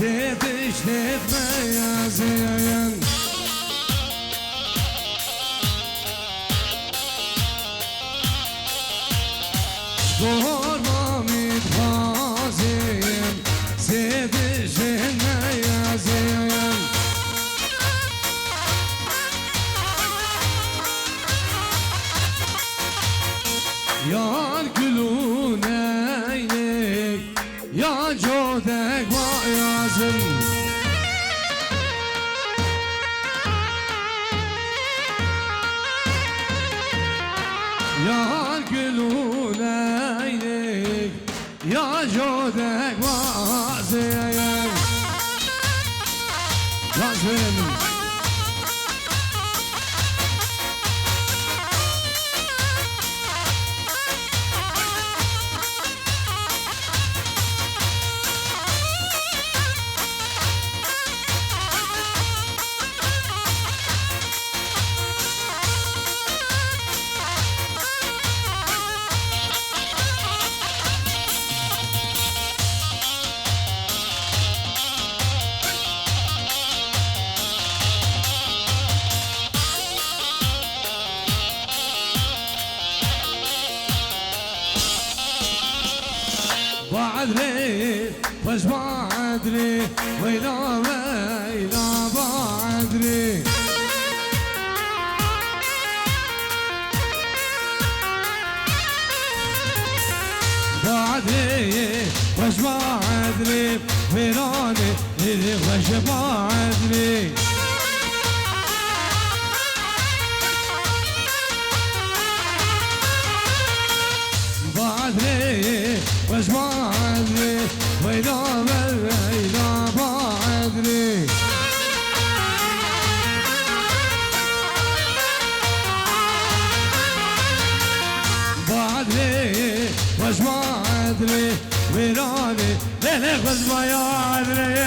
زيتش نتميزين قربا متغازين زيتش نتميزين Yar gülün eylek Ya codek bayazın Yar gülün eylek Ya codek bayazın Yaz verelim بعدري وش بعدري ويلا ويلا بعدري بعدري وش بعدري ويراني وش بعدري بعدري وش بعدري ويلا ويلا بعدري بعدري وش بعدري ويراني ليلك وش بعدري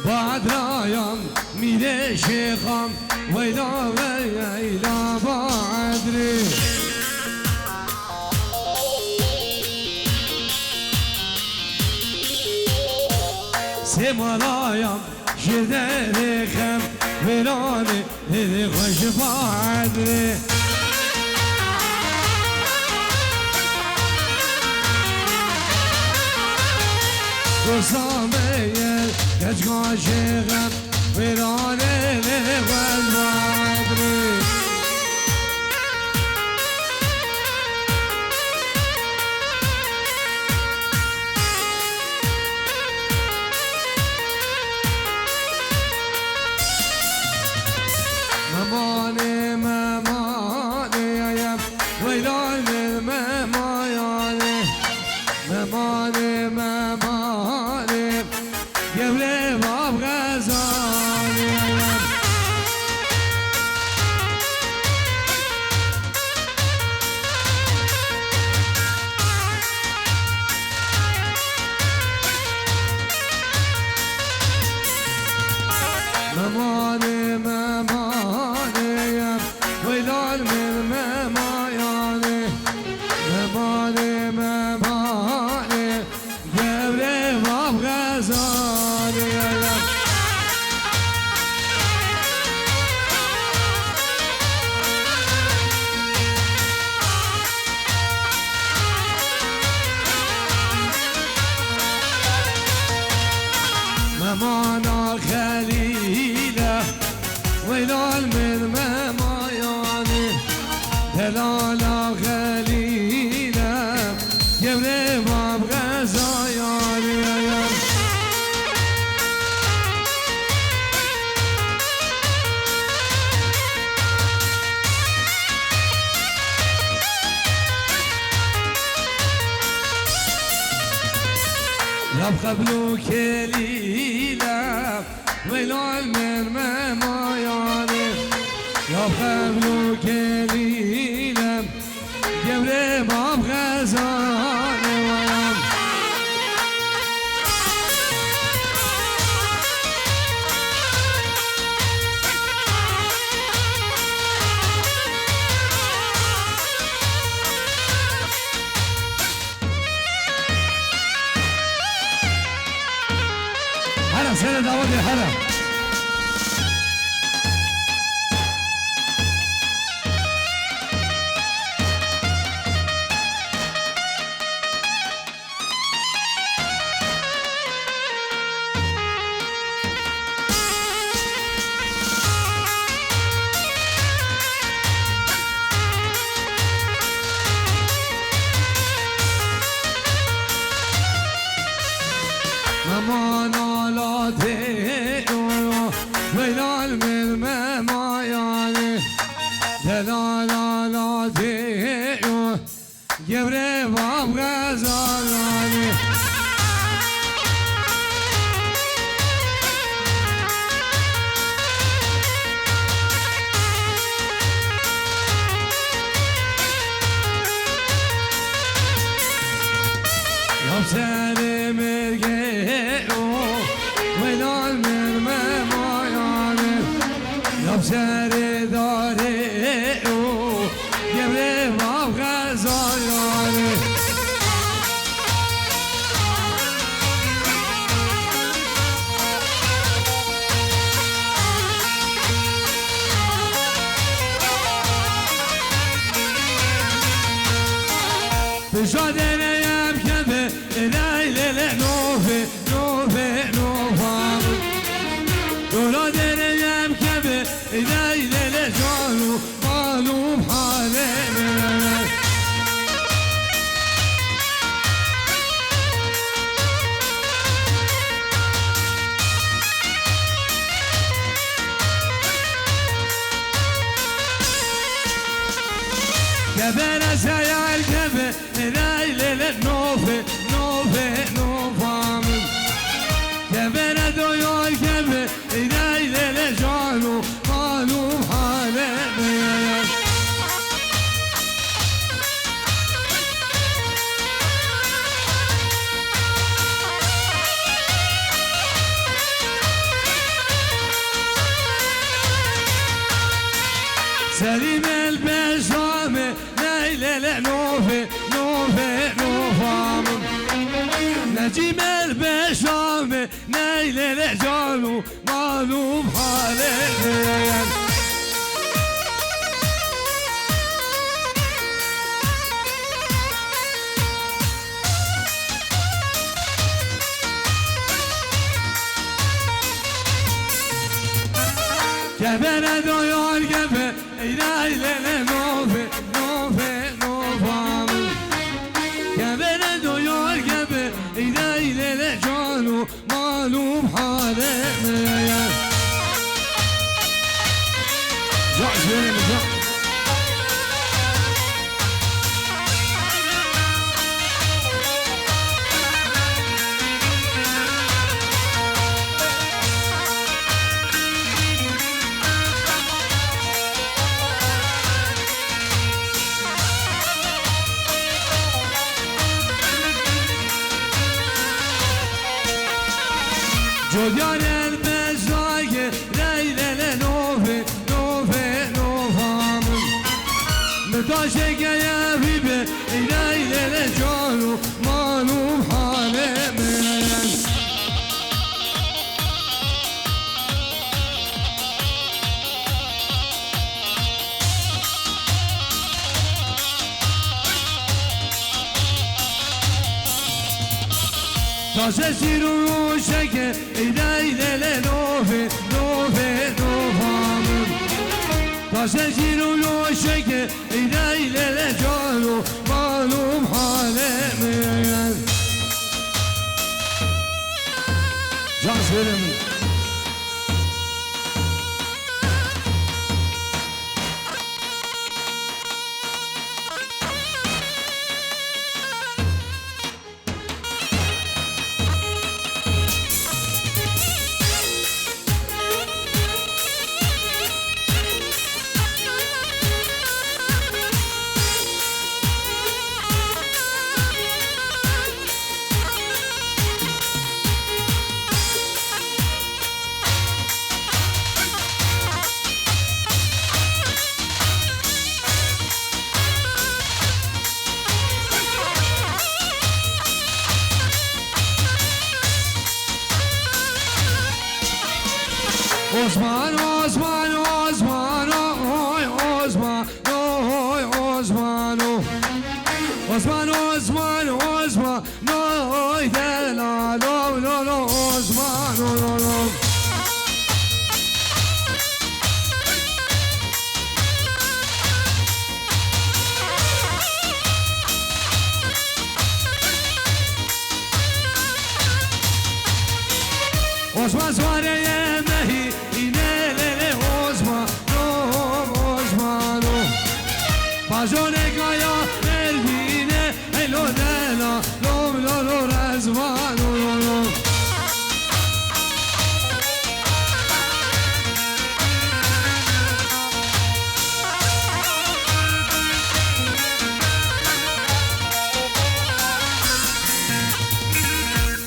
بعدرايان میره شیخم ویلا ویلا بعدری سمالایم شدرخم ویرانه خوش بعدری Kusameyer geç kaşığım Viraneli vel badri Memani memani yayem Veylani memayani Memani memani Gevle bab gazani Memani memani Veylal min memayani Memani memani Gevle bab gazani Memana Khalila Veylal min memayani Delala Khalila Gevre bab gazayani يبقى بلوك ليلة ويلال من مماياني يبقى بلوك ليلة جبري باب غزاني ويام هلا سنة داود يا هلا ماما نالاتي ويلال من مماياني دلالاتي جبري باب غزالاني يوم سالي مرقي ويلال من مماياني يوم سالي داري جبري باب غزالاني بشادنا يبكي ليلة نوفي نوفي نوفام ولادنا يبكي ليلة جانو قالوا بحالنا كبيرة سيال كبير ليلة نوفي نوفي نوفام كبيرة دويول كبير ليلة جانو قالوا بحالنا سليم البشامي ليلة نوفي نوفي نوفام نجيب البشامي ليلة جانو قالوا بحالنا كبيرة دويول كبير ليلة نوفي نوفي نوفام كبيرة دويول كبير ليلة جانو قالوا بحالنا جوديان البزاية ليلة نوفي نوفي نوفام متاشك يا بيبي ليلة جانو مالو بحالنا تازه سیرو شکه ليلة نوفي نوفي نوفام تازه سیرو شکه ليلة جانو قالوا بحالنا جان سلم Osman, Osman, Osman, oy Osman, oy Osman, Osman, Osman, Osman, oy dela, lo, Osman, lo. Osman Suare yemehi inelele Osman Osman Bajone kaya elbine elo dela lo rezvan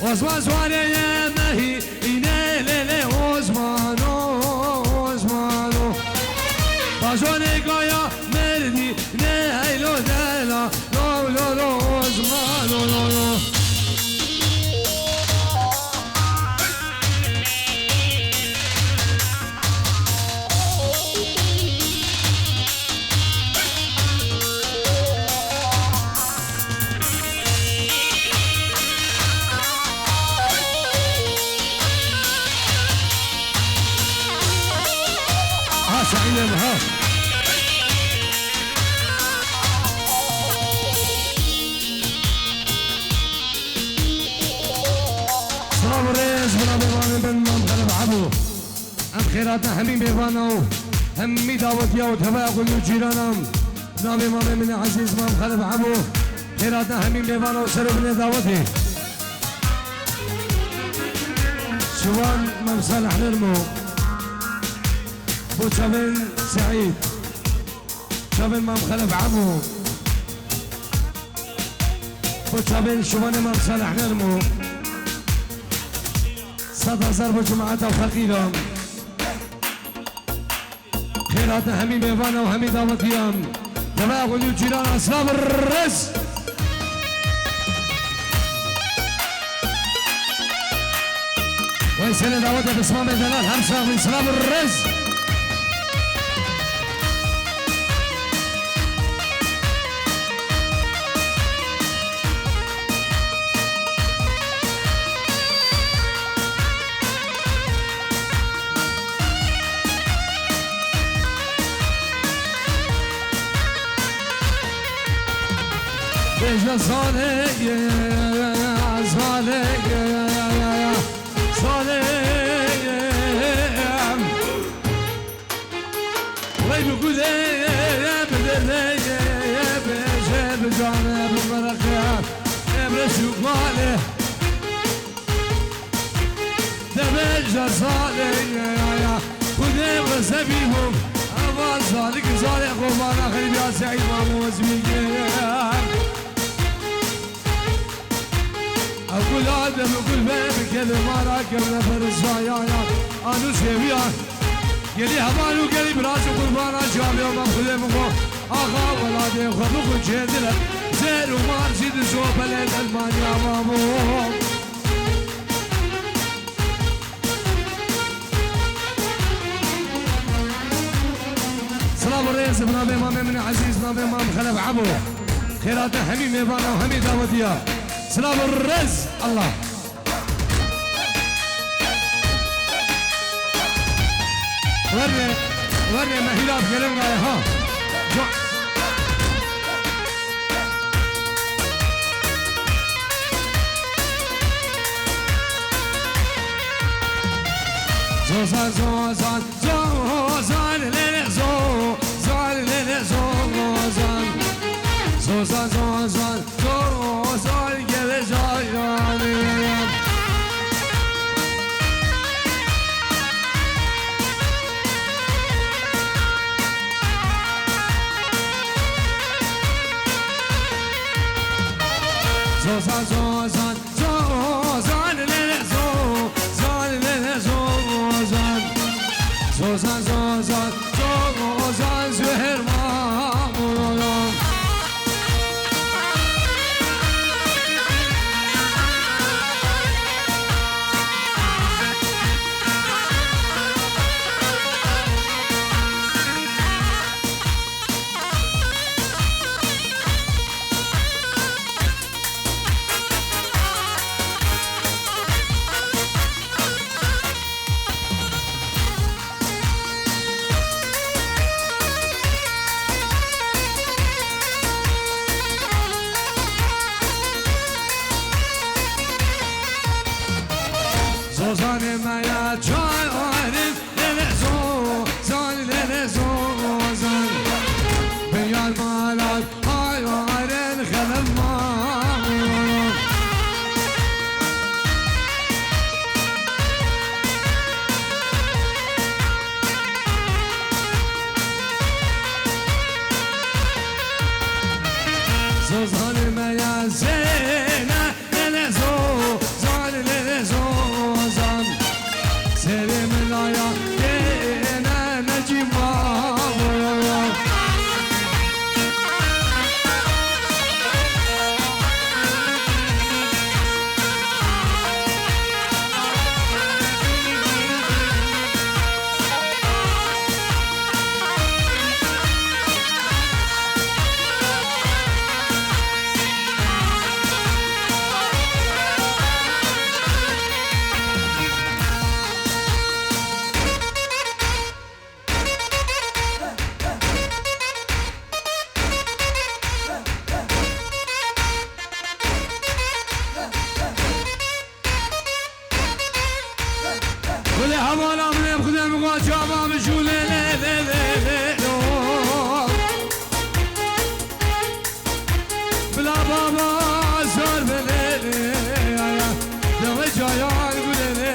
Osman Suare yemehi Bajone kaya merdi ne haylo dela lo Osman lo سعيد ها صراب الرئيس بلا بيبان بن مخلف عبو ام خيراتنا همين بيبانو همي دعوتيا وتبايا قلو جيرانام نابي مامي من عزيز ما مخلف عبو خيراتنا همين بيبانو سربني دعوتي شوان ممسالح نرمو بو شابن سعيد شابن مام خلف عمو بو شابن شوان مام صالح نرمو 100,000 بو جماعته وخلقيهم خيرات همي بيفانا وهمي دعوتيهم جماعة قولوا جيران أصحاب الرز ويسأل دعوته باسمام الدلال همسة من صلاب الرز صالح صالح صالح وين بقول يا بدر يا بجاب جانا بالبركة يا برشوق ماله دبج صالح يا وديم غسبيهم أبغى صالح صالح وما خلي يا سعيد مامو زميلي أقول آدم أقول بيبي كذا ما راكب نفر الزايانا أنا سيبيان قلي هبان وقلي براس وقربانا شام يوم أخذ مقو أخا ولادي وخبوك وشيدنا زين وما رشيد الزوب لين ألمانيا مامو سلام الرئيس بنابي مامي من عزيز نابي مام خلف عبو خيراته همي ميفانا وهمي داوديا سلام الرز الله ورني مهيلات قلم غاية ها زوزان زوزان زوزان ليلة زوزان ليلة زوزان زوزان زوزان زوزان زوزان زوزان زوزان ليلة زوزان ليلة زوزان زوزان زوزان زوزان زهر مامون زوزان مایا چای آریم لله زوزان لله زوزان بیار مالات های آرین خلال مالات زوزان مایا زینه لله زوزان لله زوزان سری ملایا دینه نجیم ولی همانا منیم خودم بگو جامع مجوله بلا بابا زار بله دوه جایان گله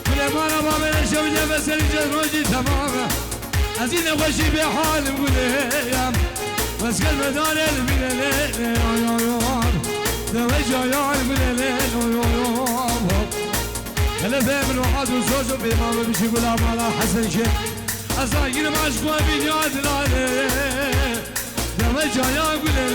بله مانا بابا نشو بجه بسر جد روشی تمامه از این خوشی به حالم گله بس قلب دار البله دوه جایان گله هلا فهم روحات وزوج بإمام بشي غلام على حسن شيخ أصاقين مشكوى بيديو عدلاني لما جايا قول